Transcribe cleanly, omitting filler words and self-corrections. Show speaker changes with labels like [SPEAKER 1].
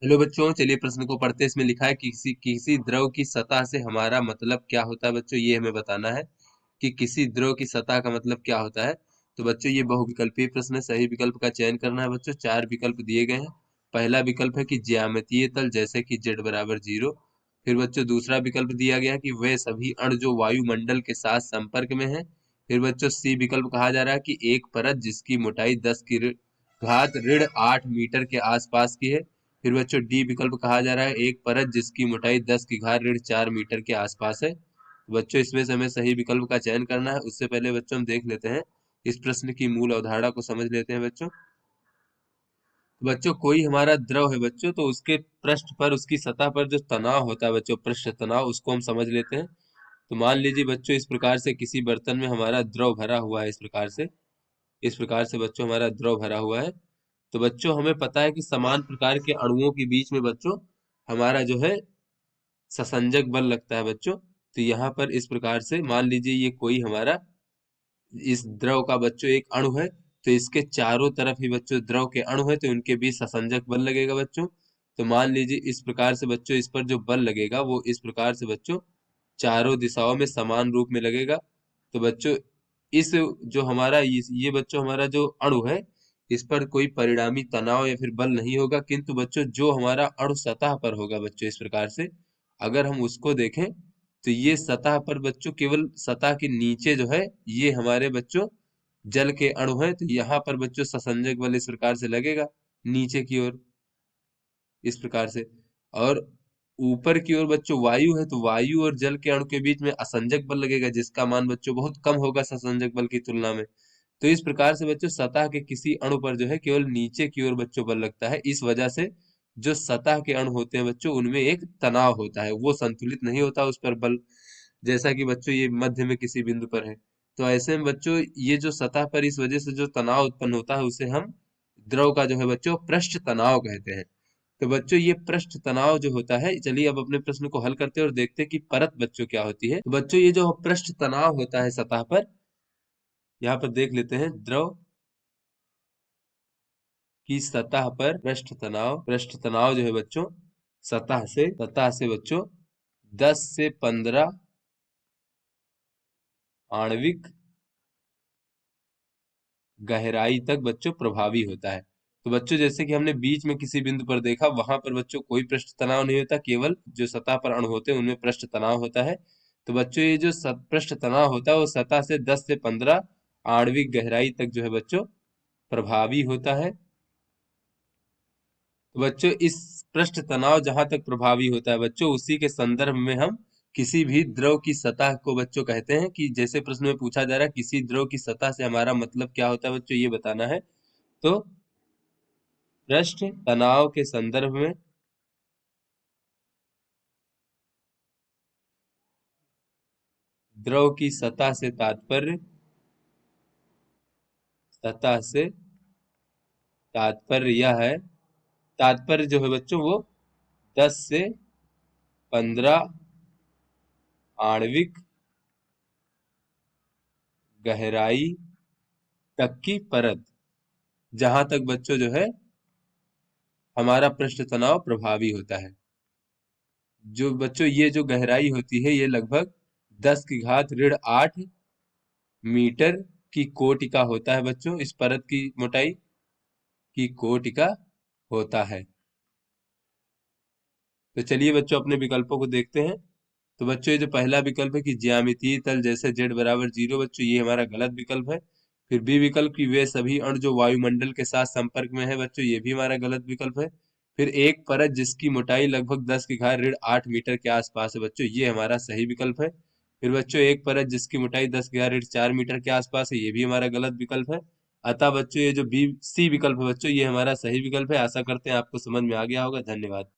[SPEAKER 1] Hello बच्चों, चलिए प्रश्न को पढ़ते हैं। इसमें लिखा है कि किसी किसी द्रव की सतह से हमारा मतलब क्या होता है। बच्चों ये हमें बताना है कि किसी द्रव की सतह का मतलब क्या होता है। तो बच्चों ये बहुविकल्पीय प्रश्न है, सही विकल्प का चयन करना है। बच्चों चार विकल्प दिए गए हैं। पहला विकल्प है कि ज्यामितीय तल जैसे कि z बराबर 0। फिर बच्चों दूसरा विकल्प दिया गया है कि वे सभी अणु जो वायुमंडल के साथ संपर्क में है। फिर बच्चों सी विकल्प कहा जा रहा है कि एक परत जिसकी मोटाई 10 की घात ऋण 8 मीटर के आसपास की है। फिर बच्चों डी विकल्प कहा जा रहा है एक परत जिसकी मोटाई 10 की घात ऋण 4 मीटर के आसपास है। बच्चों इसमें से हमें सही विकल्प का चयन करना है। उससे पहले बच्चों हम देख लेते हैं इस प्रश्न की मूल अवधारणा को समझ लेते हैं बच्चों। तो बच्चों कोई हमारा द्रव है बच्चों, तो उसके पृष्ठ पर उसकी सतह पर जो तनाव होता है बच्चों, पृष्ठ तनाव, उसको हम समझ लेते हैं। तो मान लीजिए बच्चों इस प्रकार से किसी बर्तन में हमारा द्रव भरा हुआ है। इस प्रकार से बच्चों हमारा द्रव भरा हुआ है। तो बच्चों हमें पता है कि समान प्रकार के अणुओं के बीच में बच्चों हमारा जो है ससंजक बल लगता है बच्चों। तो यहाँ पर इस प्रकार से मान लीजिए ये कोई हमारा इस द्रव का बच्चों एक अणु है। तो इसके चारों तरफ ही बच्चों द्रव के अणु है, तो इनके बीच ससंजक बल लगेगा बच्चों। तो मान लीजिए इस प्रकार से बच्चों इस पर जो बल लगेगा वो इस प्रकार से बच्चों चारों दिशाओं में समान रूप में लगेगा। तो बच्चों इस जो हमारा ये बच्चों हमारा जो अणु है, इस पर कोई परिणामी तनाव या फिर बल नहीं होगा। किंतु बच्चों जो हमारा अणु सतह पर होगा बच्चों इस प्रकार से अगर हम उसको देखें, तो ये सतह पर बच्चों केवल सतह के नीचे जो है ये हमारे बच्चों जल के अणु है। तो यहाँ पर बच्चों ससंजक बल इस प्रकार से लगेगा नीचे की ओर, इस प्रकार से। और ऊपर की ओर बच्चों वायु है, तो वायु और जल के अणु के बीच में असंजक बल लगेगा, जिसका मान बच्चों बहुत कम होगा ससंजक बल की तुलना में। तो इस प्रकार से बच्चों सतह के किसी अणु पर जो है केवल नीचे की ओर बच्चों बल लगता है। इस वजह से जो सतह के अणु होते हैं बच्चों उनमें एक तनाव होता है, वो संतुलित नहीं होता उस पर बल, जैसा कि बच्चों ये मध्य में किसी बिंदु पर है। तो ऐसे में बच्चों ये जो सतह पर इस वजह से जो तनाव उत्पन्न होता है उसे हम द्रव का जो है बच्चों पृष्ठ तनाव कहते हैं। तो बच्चों ये पृष्ठ तनाव जो होता है, चलिए अब अपने प्रश्न को हल करते हैं और देखते हैं कि परत बच्चों क्या होती है। तो बच्चों ये जो पृष्ठ तनाव होता है सतह पर, यहाँ पर देख लेते हैं द्रव की सतह पर पृष्ठ तनाव जो है बच्चों सतह से बच्चों 10 से 15 आणविक गहराई तक बच्चों प्रभावी होता है। तो बच्चों जैसे कि हमने बीच में किसी बिंदु पर देखा, वहां पर बच्चों कोई पृष्ठ तनाव नहीं होता, केवल जो सतह पर अणु होते हैं उनमें पृष्ठ तनाव होता है। तो बच्चों ये जो पृष्ठ तनाव होता है वो सतह से 10 से 15 आणविक गहराई तक जो है बच्चों प्रभावी होता है। तो बच्चों इस पृष्ठ तनाव जहां तक प्रभावी होता है बच्चों, उसी के संदर्भ में हम किसी भी द्रव की सतह को बच्चों कहते हैं। कि जैसे प्रश्न में पूछा जा रहा है किसी द्रव की सतह से हमारा मतलब क्या होता है बच्चों, ये बताना है। तो पृष्ठ तनाव के संदर्भ में द्रव की सतह से तात्पर्य यह है, तात्पर्य जो है बच्चों वो 10 से 15 आणविक गहराई तक की परत, जहां तक बच्चों जो है हमारा पृष्ठ तनाव प्रभावी होता है। जो बच्चों ये जो गहराई होती है ये लगभग 10 की घात ऋण 8 मीटर की कोटि का होता है बच्चों। इस परत की मोटाई की कोटि का होता है। तो चलिए बच्चों अपने विकल्पों को देखते हैं। तो बच्चों ये जो पहला विकल्प है कि ज्यामितीय तल जैसे z बराबर 0, बच्चों ये हमारा गलत विकल्प है। फिर बी विकल्प की वे सभी अणु जो वायुमंडल के साथ संपर्क में है, बच्चों ये भी हमारा गलत विकल्प है। फिर एक परत जिसकी मोटाई लगभग 10 की घात ऋण 8 मीटर के आसपास है, बच्चों ये हमारा सही विकल्प है। फिर बच्चों एक परत जिसकी मोटाई 10 की घात ऋण 4 मीटर के आसपास है, ये भी हमारा गलत विकल्प है। अतः बच्चों ये जो बी सी विकल्प है बच्चों ये हमारा सही विकल्प है। आशा करते हैं आपको समझ में आ गया होगा। धन्यवाद।